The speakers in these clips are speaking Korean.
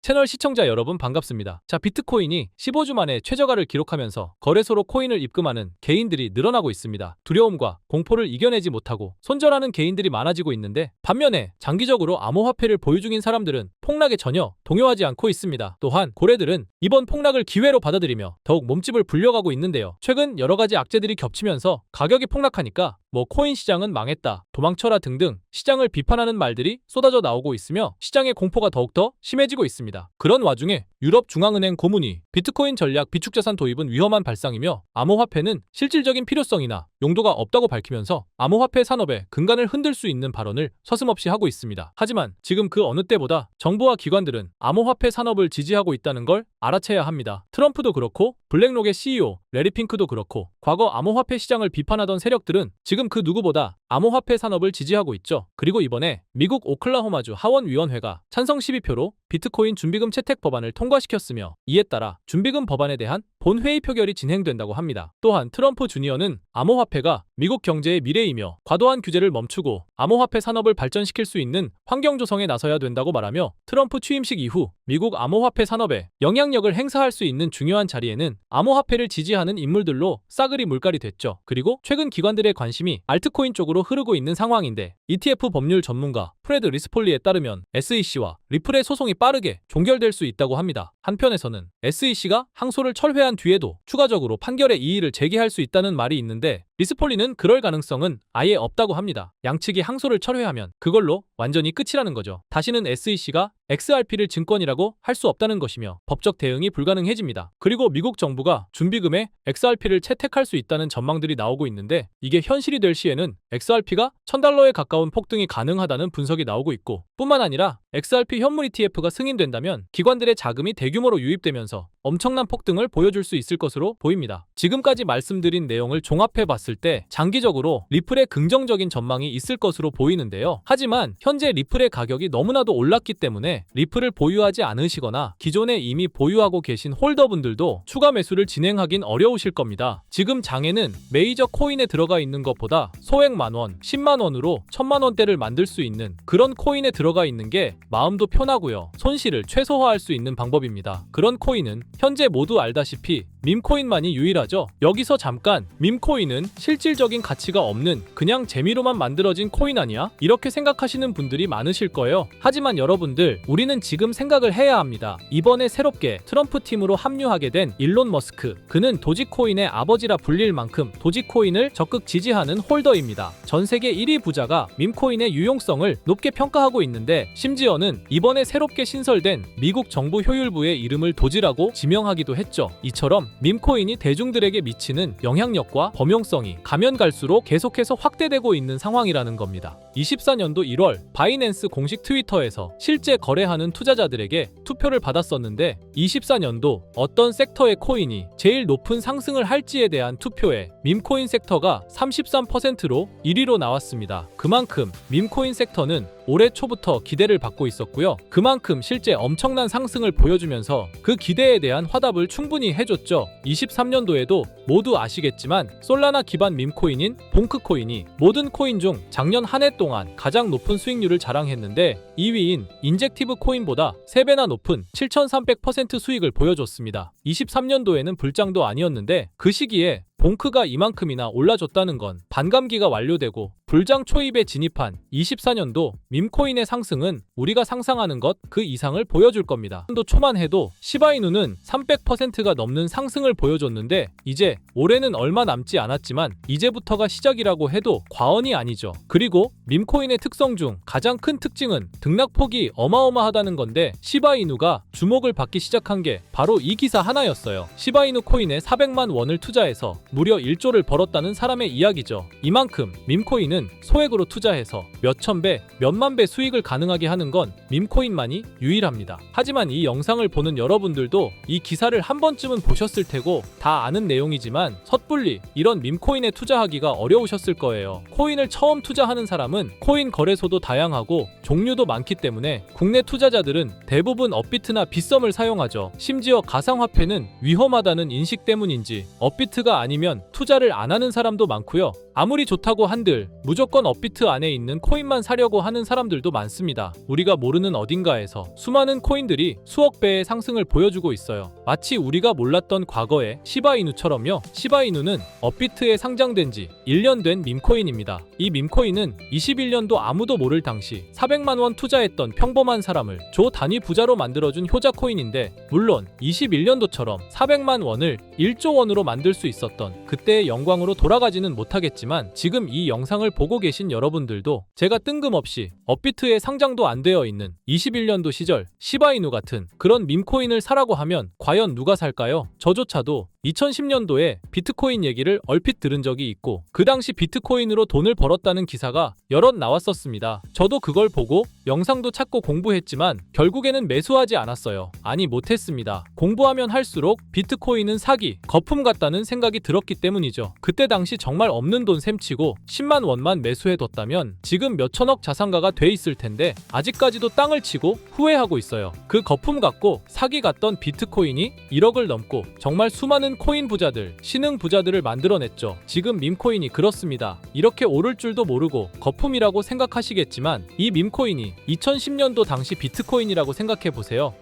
채널 시청자 여러분 반갑습니다. 자, 비트코인이 15주 만에 최저가를 기록하면서 거래소로 코인을 입금하는 개인들이 늘어나고 있습니다. 두려움과 공포를 이겨내지 못하고 손절하는 개인들이 많아지고 있는데, 반면에 장기적으로 암호화폐를 보유 중인 사람들은 폭락에 전혀 동요하지 않고 있습니다. 또한 고래들은 이번 폭락을 기회로 받아들이며 더욱 몸집을 불려가고 있는데요. 최근 여러 가지 악재들이 겹치면서 가격이 폭락하니까 코인 시장은 망했다, 도망쳐라 등등 시장을 비판하는 말들이 쏟아져 나오고 있으며 시장의 공포가 더욱더 심해지고 있습니다. 그런 와중에 유럽중앙은행 고문이 비트코인 전략 비축자산 도입은 위험한 발상이며 암호화폐는 실질적인 필요성이나 용도가 없다고 밝히면서 암호화폐 산업의 근간을 흔들 수 있는 발언을 서슴없이 하고 있습니다. 하지만 지금 그 어느 때보다 정부와 기관들은 암호화폐 산업을 지지하고 있다는 걸 알아채야 합니다. 트럼프도 그렇고 블랙록의 CEO 레리 핑크도 그렇고 과거 암호화폐 시장을 비판하던 세력들은 지금 그 누구보다 암호화폐 산업을 지지하고 있죠. 그리고 이번에 미국 오클라호마주 하원위원회가 찬성 12표로 비트코인 준비금 채택 법안을 통과시켰으며, 이에 따라 준비금 법안에 대한 본회의 표결이 진행된다고 합니다. 또한 트럼프 주니어는 암호화폐가 미국 경제의 미래이며 과도한 규제를 멈추고 암호화폐 산업을 발전시킬 수 있는 환경 조성에 나서야 된다고 말하며, 트럼프 취임식 이후 미국 암호화폐 산업에 영향력을 행사할 수 있는 중요한 자리에는 암호화폐를 지지하는 인물들로 싸그리 물갈이 됐죠. 그리고 최근 기관들의 관심이 알트코인 쪽으로 흐르고 있는 상황인데, ETF 법률 전문가 프레드 리스폴리에 따르면 SEC와 리플의 소송이 빠르게 종결될 수 있다고 합니다. 한편에서는 SEC가 항소를 철회한 뒤에도 추가적으로 판결의 이의를 제기할 수 있다는 말이 있는데, 리스폴리는 그럴 가능성은 아예 없다고 합니다. 양측이 항소를 철회하면 그걸로 완전히 끝이라는 거죠. 다시는 SEC가 XRP를 증권이라고 할 수 없다는 것이며 법적 대응이 불가능해집니다. 그리고 미국 정부가 준비금에 XRP를 채택할 수 있다는 전망들이 나오고 있는데, 이게 현실이 될 시에는 XRP가 $1000에 가까운 폭등이 가능하다는 분석이 나오고 있고, 뿐만 아니라 XRP 현물 ETF가 승인된다면 기관들의 자금이 대규모로 유입되면서 엄청난 폭등을 보여줄 수 있을 것으로 보입니다. 지금까지 말씀드린 내용을 종합해 봤을 때 장기적으로 리플의 긍정적인 전망이 있을 것으로 보이는데요. 하지만 현재 리플의 가격이 너무나도 올랐기 때문에 리플을 보유하지 않으시거나 기존에 이미 보유하고 계신 홀더분들도 추가 매수를 진행하긴 어려우실 겁니다. 지금 장에는 메이저 코인에 들어가 있는 것보다 소액 만원, 10만원으로 1000만원대를 만들 수 있는 그런 코인에 들어가 있는 게 마음도 편하고요, 손실을 최소화할 수 있는 방법입니다. 그런 코인은 현재 모두 알다시피 밈코인만이 유일하죠. 여기서 잠깐, 밈코인은 실질적인 가치가 없는 그냥 재미로만 만들어진 코인 아니야? 이렇게 생각하시는 분들이 많으실 거예요. 하지만 여러분들, 우리는 지금 생각을 해야 합니다. 이번에 새롭게 트럼프 팀으로 합류하게 된 일론 머스크, 그는 도지코인의 아버지라 불릴 만큼 도지코인을 적극 지지하는 홀더입니다. 전 세계 1위 부자가 밈코인의 유용성을 높게 평가하고 있는데, 심지어는 이번에 새롭게 신설된 미국 정부 효율부의 이름을 도지라고 지명하기도 했죠. 이처럼 밈코인이 대중들에게 미치는 영향력과 범용성이 가면 갈수록 계속해서 확대되고 있는 상황이라는 겁니다. 24년도 1월 바이낸스 공식 트위터에서 실제 거래하는 투자자들에게 투표를 받았었는데, 24년도 어떤 섹터의 코인이 제일 높은 상승을 할지에 대한 투표에 밈코인 섹터가 33%로 1위로 나왔습니다. 그만큼 밈코인 섹터는 올해 초부터 기대를 받고 있었고요. 그만큼 실제 엄청난 상승을 보여주면서 그 기대에 대한 화답을 충분히 해줬죠. 23년도에도 모두 아시겠지만 솔라나 기반 밈코인인 봉크코인이 모든 코인 중 작년 한 해 동안 가장 높은 수익률을 자랑했는데, 2위인 인젝티브 코인보다 3배나 높은 7300% 수익을 보여줬습니다. 23년도에는 불장도 아니었는데 그 시기에 봉크가 이만큼이나 올라줬다는 건 반감기가 완료되고 불장 초입에 진입한 24년도 밈코인의 상승은 우리가 상상하는 것 그 이상을 보여줄 겁니다. 또 초만 해도 시바이누는 300%가 넘는 상승을 보여줬는데, 이제 올해는 얼마 남지 않았지만 이제부터가 시작이라고 해도 과언이 아니죠. 그리고 밈코인의 특성 중 가장 큰 특징은 등락폭이 어마어마하다는 건데, 시바이누가 주목을 받기 시작한 게 바로 이 기사 하나였어요. 시바이누 코인에 400만 원을 투자해서 무려 1조를 벌었다는 사람의 이야기죠. 이만큼 밈코인은 소액으로 투자해서 몇천 배, 몇만 배 수익을 가능하게 하는 건 밈코인만이 유일합니다. 하지만 이 영상을 보는 여러분들도 이 기사를 한 번쯤은 보셨을 테고 다 아는 내용이지만 섣불리 이런 밈코인에 투자하기가 어려우셨을 거예요. 코인을 처음 투자하는 사람은 코인 거래소도 다양하고 종류도 많기 때문에 국내 투자자들은 대부분 업비트나 빗썸을 사용하죠. 심지어 가상화폐는 위험하다는 인식 때문인지 업비트가 아니면 투자를 안 하는 사람도 많고요. 아무리 좋다고 한들 무조건 업비트 안에 있는 코인만 사려고 하는 사람들도 많습니다. 우리가 모르는 어딘가에서 수많은 코인들이 수억 배의 상승을 보여주고 있어요. 마치 우리가 몰랐던 과거의 시바이누처럼요. 시바이누는 업비트에 상장된 지 1년 된 밈코인입니다. 이 밈코인은 21년도 아무도 모를 당시 400만 원 투자했던 평범한 사람을 조 단위 부자로 만들어준 효자 코인인데, 물론 21년도처럼 400만 원을 1조 원으로 만들 수 있었던 그때의 영광으로 돌아가지는 못하겠지만, 지금 이 영상을 보고 계신 여러분들도 제가 뜬금없이 업비트에 상장도 안 되어 있는 21년도 시절 시바이누 같은 그런 밈코인을 사라고 하면 과연 누가 살까요? 저조차도 2010년도에 비트코인 얘기를 얼핏 들은 적이 있고, 그 당시 비트코인으로 돈을 벌었다는 기사가 여럿 나왔었습니다. 저도 그걸 보고 영상도 찾고 공부했지만 결국에는 매수하지 않았어요. 아니, 못했습니다. 공부하면 할수록 비트코인은 사기, 거품 같다는 생각이 들었기 때문이죠. 그때 당시 정말 없는 돈 셈치고 10만 원만 매수해뒀다면 지금 몇천억 자산가가 돼 있을 텐데, 아직까지도 땅을 치고 후회하고 있어요. 그 거품 같고 사기 같던 비트코인이 1억을 넘고 정말 수많은 코인 부자들, 신흥 부자들을 만들어냈죠. 지금 밈코인이 그렇습니다. 이렇게 오를 줄도 모르고 거품이라고 생각하시겠지만, 이 밈코인이 2010년도 당시 비트코인이라고 생각해보세요.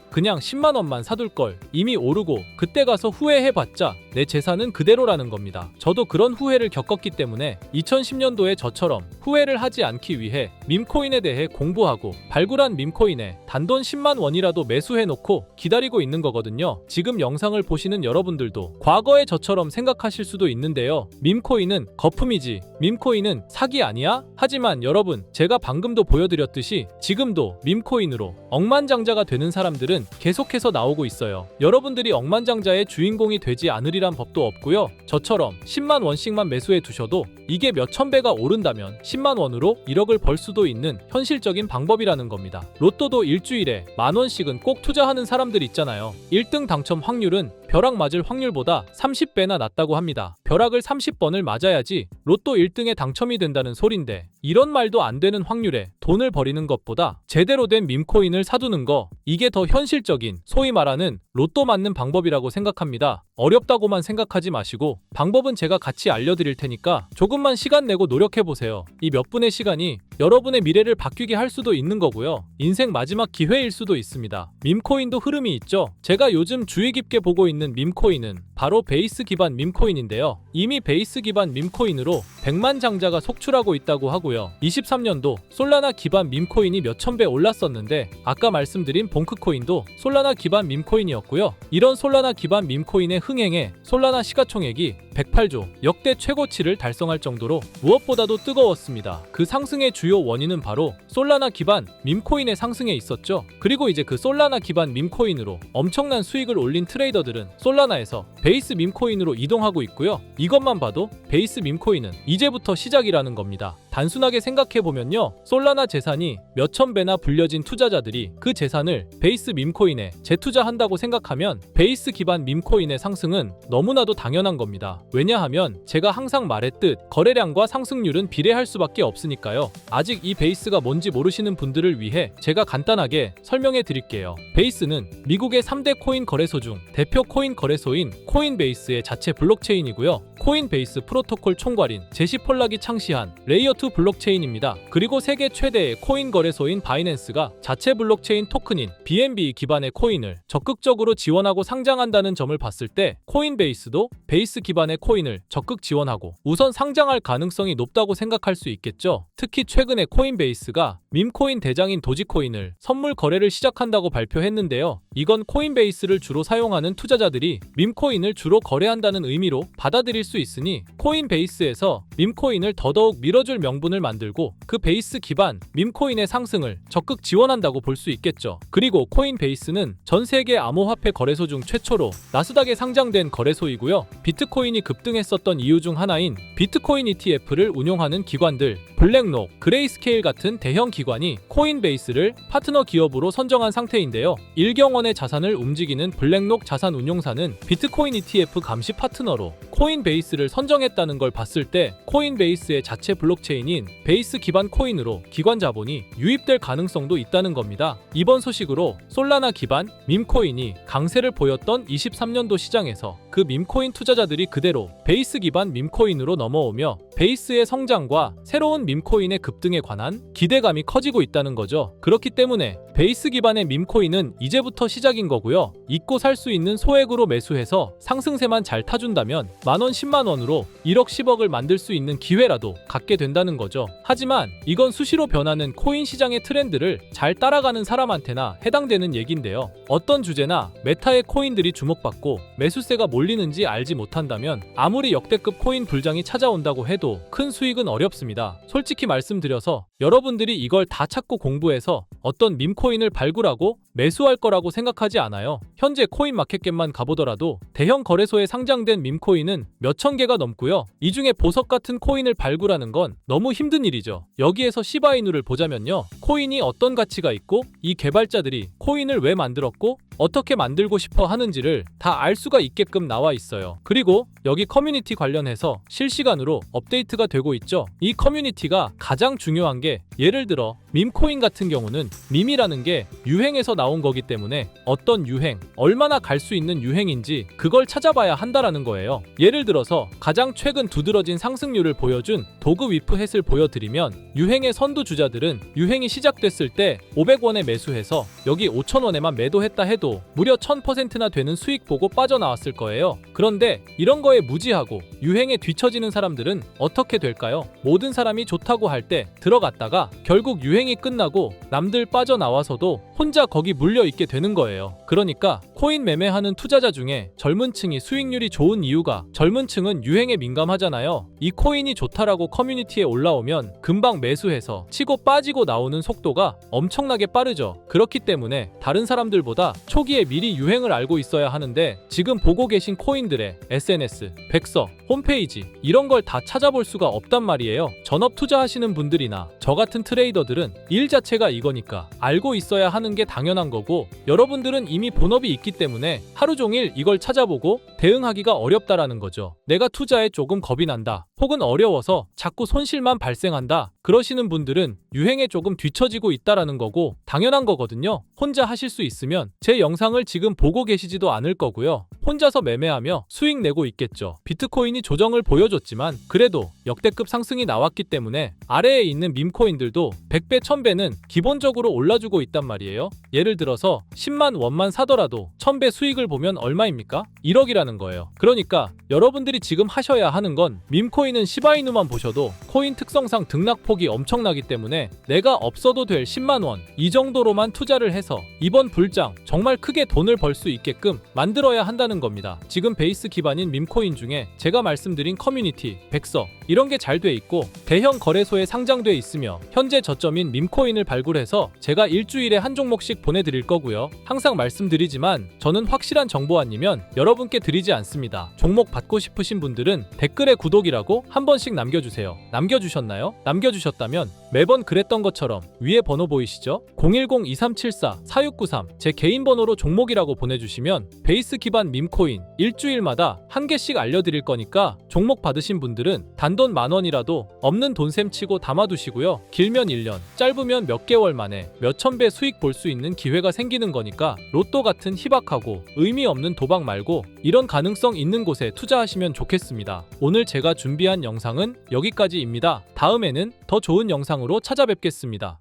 그냥 10만 원만 사둘 걸, 이미 오르고 그때 가서 후회해봤자 내 재산은 그대로라는 겁니다. 저도 그런 후회를 겪었기 때문에 2010년도에 저처럼 후회를 하지 않기 위해 밈코인에 대해 공부하고 발굴한 밈코인에 단돈 10만 원이라도 매수해놓고 기다리고 있는 거거든요. 지금 영상을 보시는 여러분들도 과거의 저처럼 생각하실 수도 있는데요. 밈코인은 거품이지, 밈코인은 사기 아니야? 하지만 여러분, 제가 방금도 보여드렸듯이 지금도 밈코인으로 억만장자가 되는 사람들은 계속해서 나오고 있어요. 여러분들이 억만장자의 주인공이 되지 않으리란 법도 없고요. 저처럼 10만 원씩만 매수해 두셔도 이게 몇천 배가 오른다면 10만 원으로 1억을 벌 수도 있는 현실적인 방법이라는 겁니다. 로또도 일주일에 만 원씩은 꼭 투자하는 사람들 있잖아요. 1등 당첨 확률은 벼락 맞을 확률보다 30배나 낮다고 합니다. 벼락을 30번을 맞아야지 로또 1등에 당첨이 된다는 소린데, 이런 말도 안 되는 확률에 돈을 버리는 것보다 제대로 된 밈코인을 사두는 거, 이게 더 현실적인, 소위 말하는 로또 맞는 방법이라고 생각합니다. 어렵다고만 생각하지 마시고 방법은 제가 같이 알려드릴 테니까 조금만 시간 내고 노력해보세요. 이 몇 분의 시간이 여러분의 미래를 바뀌게 할 수도 있는 거고요. 인생 마지막 기회일 수도 있습니다. 밈코인도 흐름이 있죠. 제가 요즘 주의 깊게 보고 있는 밈코인은 바로 베이스 기반 밈코인인데요. 이미 베이스 기반 밈코인으로 100만 장자가 속출하고 있다고 하고요. 23년도 솔라나 기반 밈코인이 몇천 배 올랐었는데, 아까 말씀드린 봉크코인도 솔라나 기반 밈코인이었고요. 이런 솔라나 기반 밈코인의 흥행에 솔라나 시가총액이 108조, 역대 최고치를 달성할 정도로 무엇보다도 뜨거웠습니다. 그 상승의 주요 원인은 바로 솔라나 기반 밈코인의 상승에 있었죠. 그리고 이제 그 솔라나 기반 밈코인으로 엄청난 수익을 올린 트레이더들은 솔라나에서 베이스 밈코인으로 이동하고 있고요. 이것만 봐도 베이스 밈코인은 이제부터 시작이라는 겁니다. 단순하게 생각해보면요, 솔라나 재산이 몇천 배나 불려진 투자자들이 그 재산을 베이스 밈코인에 재투자한다고 생각하면 베이스 기반 밈코인의 상승은 너무나도 당연한 겁니다. 왜냐하면 제가 항상 말했듯 거래량과 상승률은 비례할 수밖에 없으니까요. 아직 이 베이스가 뭔지 모르시는 분들을 위해 제가 간단하게 설명해 드릴게요. 베이스는 미국의 3대 코인 거래소 중 대표 코인 거래소인 코인베이스의 자체 블록체인이고요. 코인베이스 프로토콜 총괄인 제시 폴락이 창시한 레이어2 블록체인입니다. 그리고 세계 최대의 코인 거래소인 바이낸스가 자체 블록체인 토큰인 BNB 기반의 코인을 적극적으로 지원하고 상장한다는 점을 봤을 때, 코인베이스도 베이스 기반의 코인을 적극 지원하고 우선 상장할 가능성이 높다고 생각할 수 있겠죠. 특히 최근에 코인베이스가 밈코인 대장인 도지코인을 선물 거래를 시작한다고 발표했는데요. 이건 코인베이스를 주로 사용하는 투자자들이 밈코인을 주로 거래한다는 의미로 받아들일 수 있으니, 코인베이스에서 밈코인을 더더욱 밀어줄 명분을 만들고 그 베이스 기반 밈코인의 상승을 적극 지원한다고 볼 수 있겠죠. 그리고 코인베이스는 전 세계 암호화폐 거래소 중 최초로 나스닥에 상장된 거래소이고요. 비트코인이 급등했었던 이유 중 하나인 비트코인 ETF를 운용하는 기관들, 블랙록, 그레이스케일 같은 대형 기관이 코인베이스를 파트너 기업으로 선정한 상태인데요. 1경 원의 자산을 움직이는 블랙록 자산운용사는 비트코인 ETF 감시 파트너로 코인베이스를 선정했다는 걸 봤을 때, 코인베이스의 자체 블록체인인 베이스 기반 코인으로 기관 자본이 유입될 가능성도 있다는 겁니다. 이번 소식으로 솔라나 기반 밈코인이 강세를 보였던 23년도 시장에서 그 밈코인 투자자들이 그대로 베이스 기반 밈코인으로 넘어오며 베이스의 성장과 새로운 밈코인의 급등에 관한 기대감이 커지고 있다는 거죠. 그렇기 때문에 베이스 기반의 밈코인은 이제부터 시작인 거고요. 잊고 살 수 있는 소액으로 매수해서 상승세만 잘 타준다면 만원 10만원으로 1억 10억을 만들 수 있는 기회라도 갖게 된다는 거죠. 하지만 이건 수시로 변하는 코인 시장의 트렌드를 잘 따라가는 사람한테나 해당되는 얘긴데요. 어떤 주제나 메타의 코인들이 주목받고 매수세가 몰리는지 알지 못한다면 아무리 역대급 코인 불장이 찾아온다고 해도 큰 수익은 어렵습니다. 솔직히 말씀드려서 여러분들이 이걸 다 찾고 공부해서 어떤 밈코인을 발굴하고 매수할 거라고 생각하지 않아요. 현재 코인마켓캡만 가보더라도 대형 거래소에 상장된 밈코인은 몇천 개가 넘고요. 이 중에 보석 같은 코인을 발굴하는 건 너무 힘든 일이죠. 여기에서 시바이누를 보자면요. 코인이 어떤 가치가 있고 이 개발자들이 코인을 왜 만들었고 어떻게 만들고 싶어 하는지를 다 알 수가 있게끔 나와 있어요. 그리고 여기 커뮤니티 관련해서 실시간으로 업데이트가 되고 있죠. 이 커뮤니티가 가장 중요한 게 예를 들어 밈코인 같은 경우는 밈이라는 게 유행에서 나온 거기 때문에 어떤 유행, 얼마나 갈 수 있는 유행인지 그걸 찾아봐야 한다라는 거예요. 예를 들어서 가장 최근 두드러진 상승률을 보여준 도그 위프햇을 보여드리면 유행의 선두주자들은 유행이 시작됐을 때 500원에 매수해서 여기 5,000원에만 매도했다 해도 무려 1000%나 되는 수익 보고 빠져나왔을 거예요. 그런데 이런 거에 무지하고 유행에 뒤처지는 사람들은 어떻게 될까요? 모든 사람이 좋다고 할 때 들어갔다가 결국 유행이 끝나고 남들 빠져나와서도 혼자 거기 물려있게 되는 거예요. 그러니까 코인 매매하는 투자자 중에 젊은 층이 수익률이 좋은 이유가 젊은 층은 유행에 민감하잖아요. 이 코인이 좋다라고 커뮤니티에 올라오면 금방 매수해서 치고 빠지고 나오는 속도가 엄청나게 빠르죠. 그렇기 때문에 다른 사람들보다 초기에 미리 유행을 알고 있어야 하는데 지금 보고 계신 코인들의 SNS, 백서, 홈페이지 이런 걸 다 찾아볼 수가 없단 말이에요. 전업 투자하시는 분들이나 저 같은 트레이더들은 일 자체가 이거니까 알고 있어야 하는 게 당연한 거고 여러분들은 이미 본업이 있기 때문에 하루 종일 이걸 찾아보고 대응하기가 어렵다라는 거죠. 내가 투자에 조금 겁이 난다. 혹은 어려워서 자꾸 손실만 발생한다. 그러시는 분들은 유행에 조금 뒤처지고 있다라는 거고 당연한 거거든요. 혼자 하실 수 있으면 제 영상을 지금 보고 계시지도 않을 거고요. 혼자서 매매하며 수익 내고 있겠죠. 비트코인이 조정을 보여줬지만 그래도 역대급 상승이 나왔기 때문에 아래에 있는 밈코인들도 100배, 1000배는 기본적으로 올라주고 있단 말이에요. 예를 들어서 10만 원만 사더라도 1000배 수익을 보면 얼마입니까? 1억이라는 거예요. 그러니까 여러분들이 지금 하셔야 하는 건 밈코인은 시바이누만 보셔도 코인 특성상 등락폭이 엄청나기 때문에 내가 없어도 될 10만 원 이 정도로만 투자를 해서 이번 불장 정말 크게 돈을 벌 수 있게끔 만들어야 한다는 겁니다. 지금 베이스 기반인 밈코인 중에 제가 말씀드린 커뮤니티, 백서 이런 게 잘 돼 있고 대형 거래소에 상장돼 있으며 현재 저점인 밈코인을 발굴해서 제가 일주일에 한 종목씩 보내드릴 거고요. 항상 말씀드리지만 저는 확실한 정보 아니면 여러분께 드리지 않습니다. 종목 받고 싶으신 분들은 댓글에 구독이라고 한 번씩 남겨주세요. 남겨주셨나요? 남겨주셨다면 매번 그랬던 것처럼 위에 번호 보이시죠? 010-2374-4693 제 개인 번호로 종목이라고 보내주시면 베이스 기반 밈코인 일주일마다 한 개씩 알려드릴 거니까 종목 받으신 분들은 단돈 만원이라도 없는 돈셈 치고 담아두시고요. 길면 1년, 짧으면 몇 개월 만에 몇천 배 수익 볼 수 있는 기회가 생기는 거니까 로또 같은 희박하고 의미 없는 도박 말고 이런 가능성 있는 곳에 투자하시면 좋겠습니다. 오늘 제가 준비한 영상은 여기까지입니다. 다음에는 더 좋은 영상으로 찾아뵙겠습니다.